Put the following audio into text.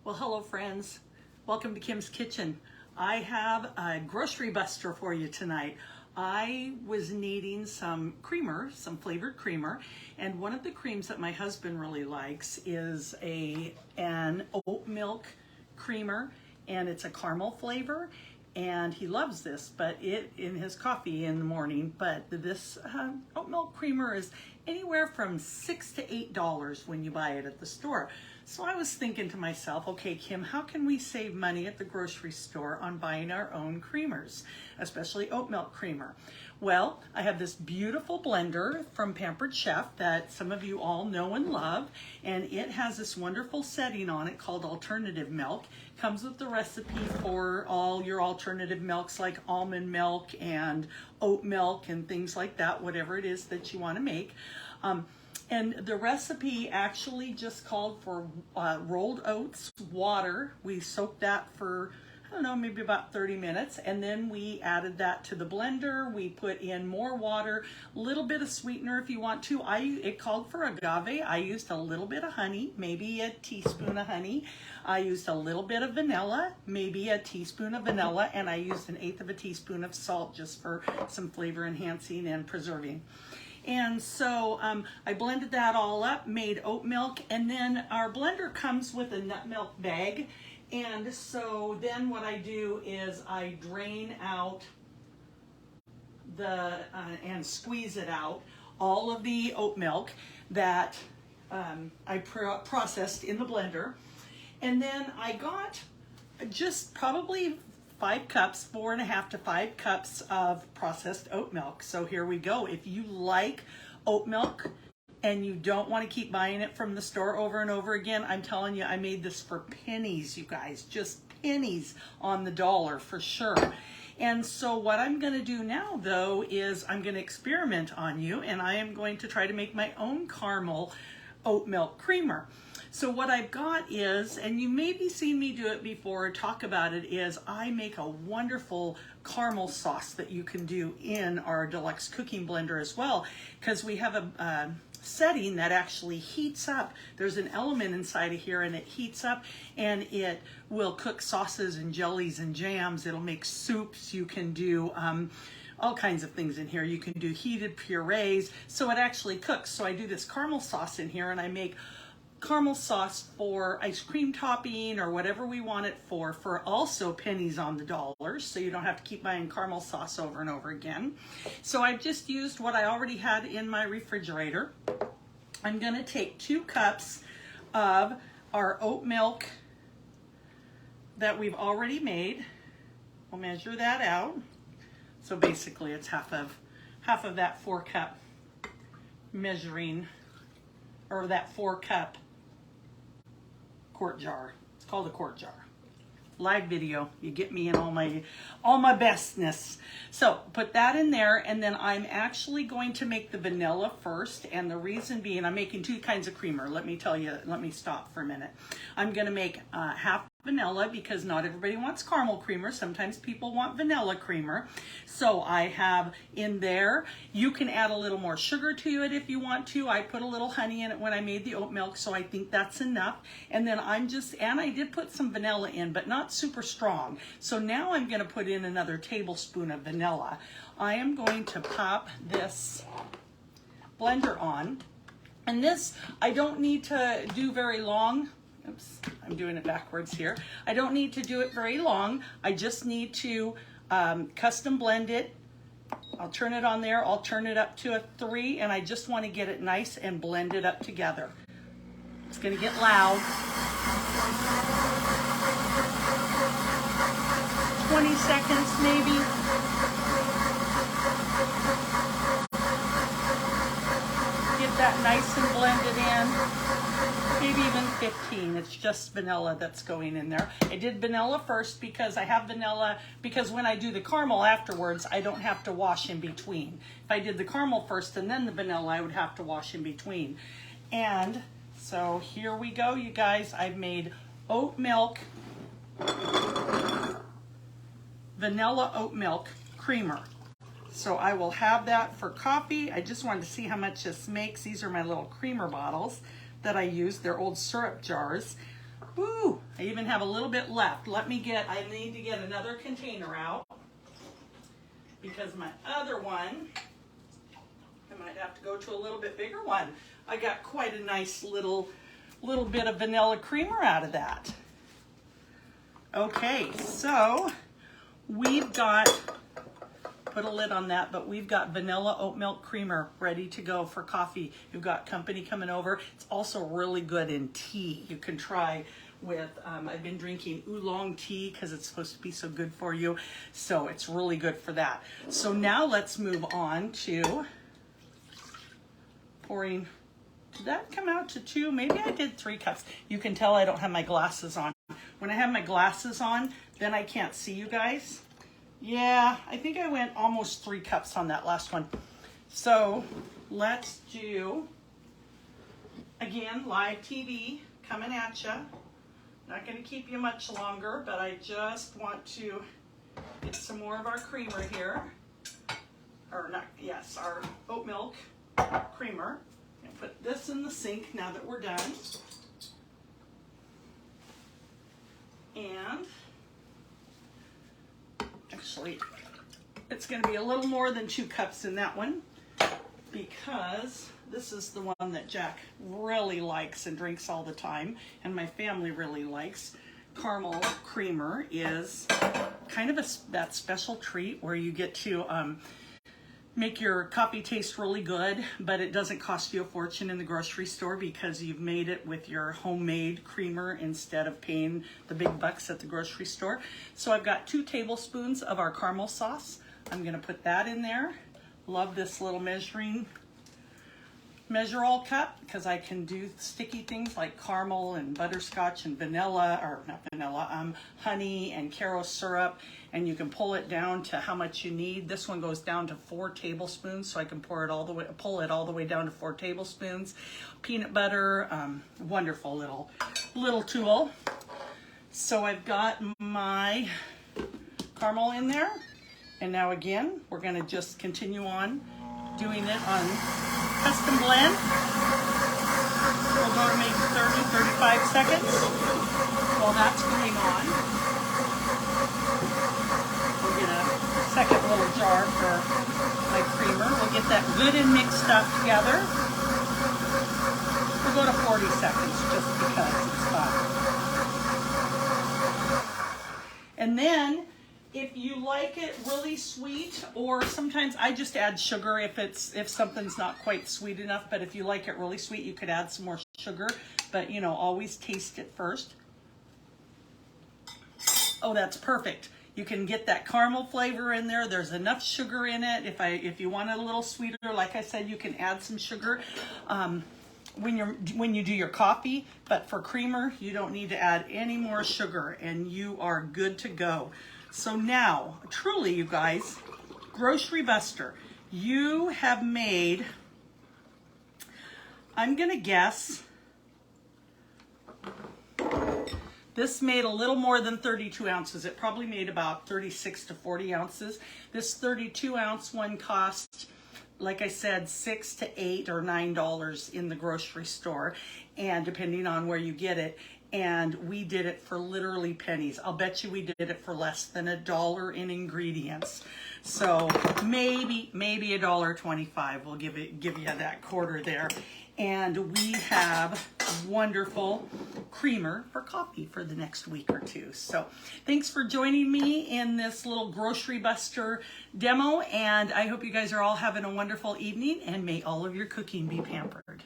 Well, hello friends. Welcome to Kim's Kitchen. I have a grocery buster for you tonight. I was needing some creamer, some flavored creamer, and one of the creams that my husband really likes is an oat milk creamer, and it's a caramel flavor, and he loves this, but in his coffee in the morning. But this oat milk creamer is anywhere from $6 to $8 when you buy it at the store. So I was thinking to myself, okay, Kim, how can we save money at the grocery store on buying our own creamers, especially oat milk creamer? Well, I have this beautiful blender from Pampered Chef that some of you all know and love, and it has this wonderful setting on it called alternative milk. Comes with the recipe for all your alternative milks like almond milk and oat milk and things like that, whatever it is that you want to make. And the recipe actually just called for rolled oats, water. We soaked that for, I don't know, maybe about 30 minutes. And then we added that to the blender. We put in more water, a little bit of sweetener if you want to. It called for agave. I used a little bit of honey, maybe a teaspoon of honey. I used a little bit of vanilla, maybe a teaspoon of vanilla. And I used 1/8 of a teaspoon of salt just for some flavor enhancing and preserving. And so I blended that all up, made oat milk, and then our blender comes with a nut milk bag. And so then what I do is I drain out and squeeze it out, all of the oat milk that I processed in the blender. And then I got just probably 5 cups, 4.5 to 5 cups of processed oat milk. So here we go. If you like oat milk and you don't want to keep buying it from the store over and over again, I'm telling you, I made this for pennies, you guys, just pennies on the dollar for sure. And so what I'm going to do now, though, is I'm going to experiment on you, and I am going to try to make my own caramel oat milk creamer. So what I've got is, and you maybe seen me do it before, talk about it, is I make a wonderful caramel sauce that you can do in our deluxe cooking blender as well, because we have a setting that actually heats up. There's an element inside of here and it heats up and it will cook sauces and jellies and jams. It'll make soups. You can do all kinds of things in here. You can do heated purees. So it actually cooks. So I do this caramel sauce in here and I make caramel sauce for ice cream topping or whatever we want it for also pennies on the dollar, so you don't have to keep buying caramel sauce over and over again. So I've just used what I already had in my refrigerator. I'm going to take 2 cups of our oat milk that we've already made. We'll measure that out. So basically it's half of that 4-cup measuring, or that 4-cup quart jar. It's called a quart jar. Live video, you get me in all my bestness. So put that in there, and then I'm actually going to make the vanilla first, and the reason being, I'm making 2 kinds of creamer. Let me stop for a minute. I'm going to make half vanilla because not everybody wants caramel creamer. Sometimes people want vanilla creamer. So I have in there, you can add a little more sugar to it if you want to. I put a little honey in it when I made the oat milk, so I think that's enough. And then and I did put some vanilla in, but not super strong. So now I'm going to put in another tablespoon of vanilla. I am going to pop this blender on. And this, I don't need to do very long. Oops, I'm doing it backwards here. I don't need to do it very long. I just need to custom blend it. I'll turn it on there. I'll turn it up to a 3, and I just want to get it nice and blend it up together. It's going to get loud. 20 seconds maybe. Get that nice and blended in. Maybe even 15. It's just vanilla that's going in there. I did vanilla first because I have vanilla, because when I do the caramel afterwards, I don't have to wash in between. If I did the caramel first and then the vanilla, I would have to wash in between. And so here we go, you guys. I've made oat milk, vanilla oat milk creamer. So I will have that for coffee. I just wanted to see how much this makes. These are my little creamer bottles that I use. They're old syrup jars. Woo, I even have a little bit left. I need to get another container out because my other one, I might have to go to a little bit bigger one. I got quite a nice little bit of vanilla creamer out of that. Okay, so we've got, put a lid on that, but we've got vanilla oat milk creamer ready to go for coffee. You've got company coming over. It's also really good in tea. You can try with, I've been drinking oolong tea because it's supposed to be so good for you. So it's really good for that. So now let's move on to pouring. Did that come out to 2? Maybe I did 3 cups. You can tell I don't have my glasses on. When I have my glasses on, then I can't see you guys. Yeah, I think I went almost 3 cups on that last one. So let's do, again, live TV coming at you. Not going to keep you much longer, but I just want to get some more of our creamer here. Or not, yes, our oat milk creamer. And put this in the sink now that we're done. And actually, it's going to be a little more than 2 cups in that one because this is the one that Jack really likes and drinks all the time, and my family really likes. Caramel creamer is kind of that special treat where you get to make your coffee taste really good, but it doesn't cost you a fortune in the grocery store because you've made it with your homemade creamer instead of paying the big bucks at the grocery store. So I've got 2 tablespoons of our caramel sauce. I'm gonna put that in there. Love this little measure-all cup because I can do sticky things like caramel and butterscotch and vanilla, or not vanilla, honey and Caro syrup, and you can pull it down to how much you need. This one goes down to 4 tablespoons, so I can pull it all the way down to 4 tablespoons. Peanut butter, wonderful little tool. So I've got my caramel in there, and now again, we're gonna just continue on doing it on custom blend. We'll go to maybe 30-35 seconds. While that's going on, we'll get a second little jar for my creamer. We'll get that good and mixed stuff together. We'll go to 40 seconds just because it's fun. And then if you like it really sweet, or sometimes I just add sugar if something's not quite sweet enough, but if you like it really sweet, you could add some more sugar, but you know, always taste it first. Oh, that's perfect. You can get that caramel flavor in there. There's enough sugar in it. If you want it a little sweeter, like I said, you can add some sugar when you do your coffee, but for creamer, you don't need to add any more sugar and you are good to go. So now, truly, you guys, Grocery Buster, you have made, I'm going to guess, this made a little more than 32 ounces. It probably made about 36 to 40 ounces. This 32-ounce one cost, like I said, $6 to $8 or $9 in the grocery store, and depending on where you get it. And we did it for literally pennies. I'll bet you we did it for less than $1 in ingredients. So maybe $1.25. We'll give you that quarter there. And we have wonderful creamer for coffee for the next week or 2. So thanks for joining me in this little Grocery Buster demo. And I hope you guys are all having a wonderful evening, and may all of your cooking be pampered.